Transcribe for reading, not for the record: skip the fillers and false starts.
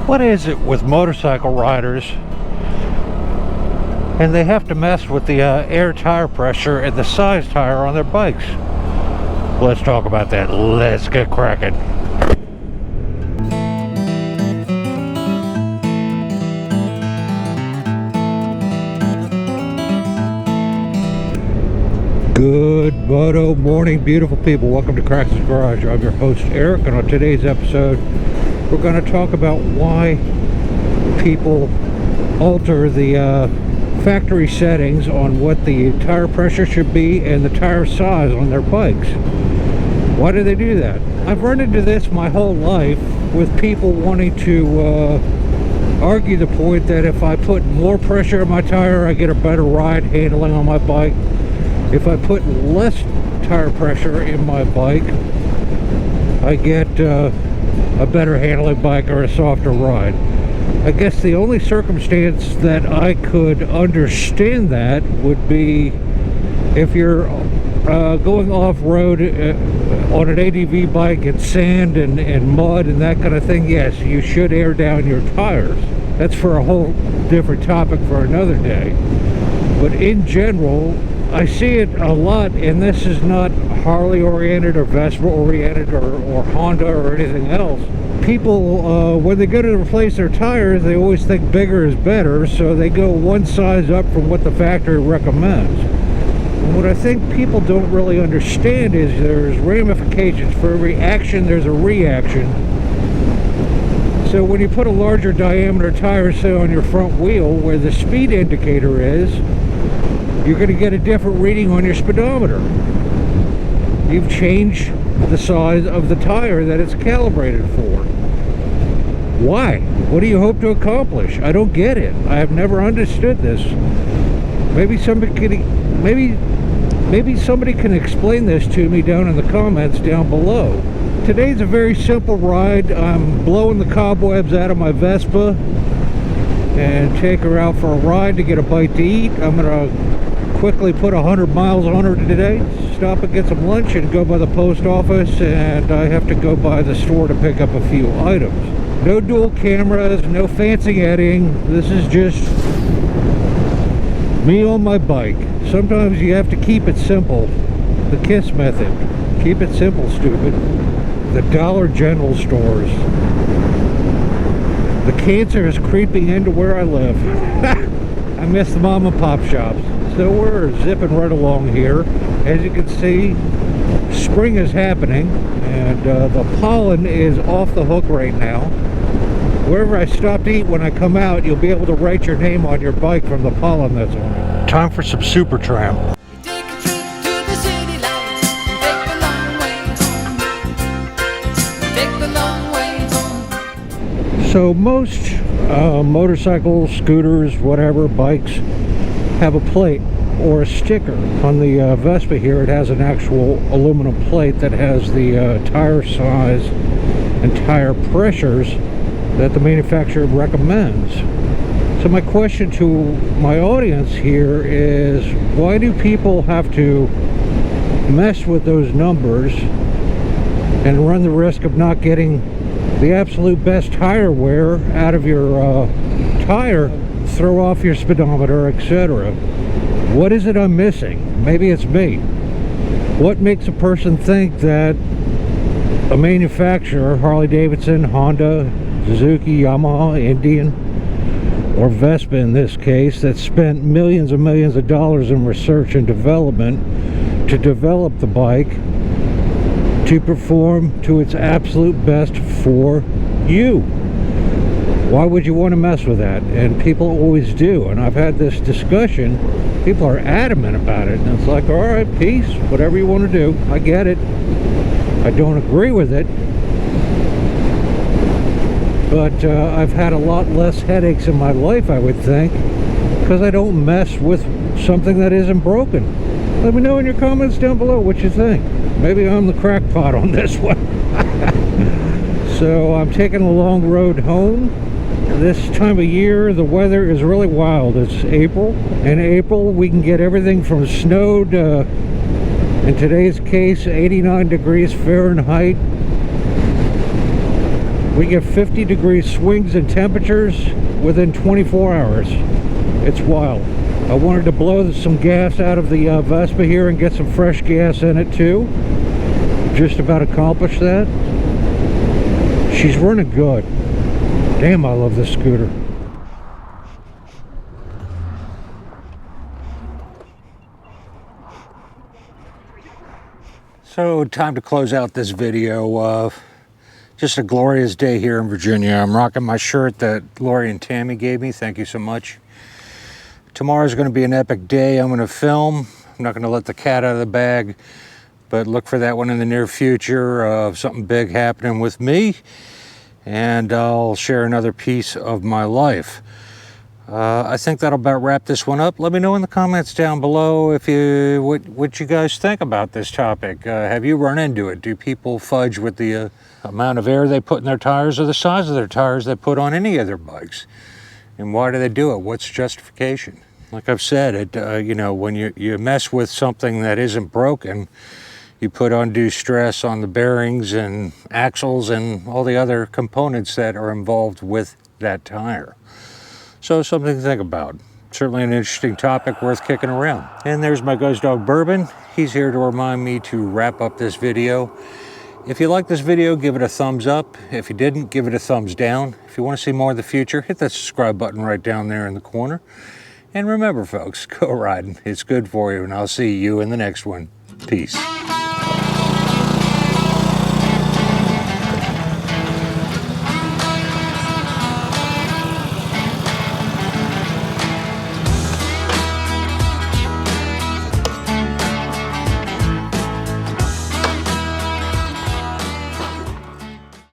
What is it with motorcycle riders, and they have to mess with the air tire pressure and the size tire on their bikes? Let's talk about that. Let's get cracking. Good moto morning, beautiful people. Welcome to Kraken's Garage. I'm your host Eric, and on today's episode we're going to talk about why people alter the factory settings on what the tire pressure should be and the tire size on their bikes. Why do they do that? I've run into this my whole life with people wanting to argue the point that if I put more pressure on my tire, I get a better ride handling on my bike. If I put less tire pressure in my bike, I get a better handling bike or a softer ride. I guess the only circumstance that I could understand that would be if you're going off-road on an ADV bike in sand and mud and that kind of thing. Yes, you should air down your tires. That's for a whole different topic for another day. But in general, I see it a lot, and this is not Harley oriented or Vespa oriented or Honda or anything else. People, when they go to replace their tires, they always think bigger is better, so they go one size up from what the factory recommends. And what I think people don't really understand is there's ramifications. For every action, there's a reaction. So when you put a larger diameter tire, say on your front wheel where the speed indicator is, you're going to get a different reading on your speedometer. You've changed the size of the tire that it's calibrated for. Why? What do you hope to accomplish? I don't get it. I have never understood this. Maybe somebody can explain this to me down in the comments down below. Today's a very simple ride. I'm blowing the cobwebs out of my Vespa and take her out for a ride to get a bite to eat. I'm going to quickly put 100 miles on her today, stop and get some lunch and go by the post office, and I have to go by the store to pick up a few items. No dual cameras, no fancy editing. This is just me on my bike. Sometimes you have to keep it simple. The KISS method. Keep it simple, stupid. The Dollar General stores. The cancer is creeping into where I live. I miss the mom and pop shops. So we're zipping right along here. As you can see, spring is happening, and the pollen is off the hook right now. Wherever I stop to eat when I come out, you'll be able to write your name on your bike from the pollen that's on it. Time for some Super Tramp. So most motorcycles, scooters, whatever, bikes have a plate or a sticker. On the Vespa here, it has an actual aluminum plate that has the tire size and tire pressures that the manufacturer recommends. So my question to my audience here is, why do people have to mess with those numbers and run the risk of not getting the absolute best tire wear out of your tire, throw off your speedometer, etc.? What is it I'm missing? Maybe it's me. What makes a person think that a manufacturer, Harley-Davidson, Honda, Suzuki, Yamaha, Indian, or Vespa in this case, that spent millions and millions of dollars in research and development to develop the bike to perform to its absolute best for you? Why would you want to mess with that? And people always do, and I've had this discussion. People are adamant about it, and it's like, all right, peace, whatever you want to do. I get it. I don't agree with it, but I've had a lot less headaches in my life, I would think, because I don't mess with something that isn't broken. Let me know in your comments down below what you think. Maybe I'm the crackpot on this one. So I'm taking a long road home. This time of year, the weather is really wild. It's April. In April, we can get everything from snow to, in today's case, 89 degrees Fahrenheit. We get 50-degree swings in temperatures within 24 hours. It's wild. I wanted to blow some gas out of the Vespa here and get some fresh gas in it too. Just about accomplished that. She's running good. Damn, I love this scooter. So, time to close out this video. Just a glorious day here in Virginia. I'm rocking my shirt that Lori and Tammy gave me. Thank you so much. Tomorrow's going to be an epic day. I'm going to film. I'm not going to let the cat out of the bag, but look for that one in the near future of something big happening with me, and I'll share another piece of my life. I think that'll about wrap this one up. Let me know in the comments down below if what you guys think about this topic. Have you run into it? Do people fudge with the amount of air they put in their tires or the size of their tires they put on any of their bikes? And why do they do it? What's justification? Like I've said, you know, when you mess with something that isn't broken, you put undue stress on the bearings and axles and all the other components that are involved with that tire. So something to think about. Certainly an interesting topic worth kicking around. And there's my ghost dog Bourbon. He's here to remind me to wrap up this video. If you like this video, give it a thumbs up. If you didn't, give it a thumbs down. If you want to see more of the future, hit that subscribe button right down there in the corner. And remember, folks, go riding. It's good for you, and I'll see you in the next one. Peace.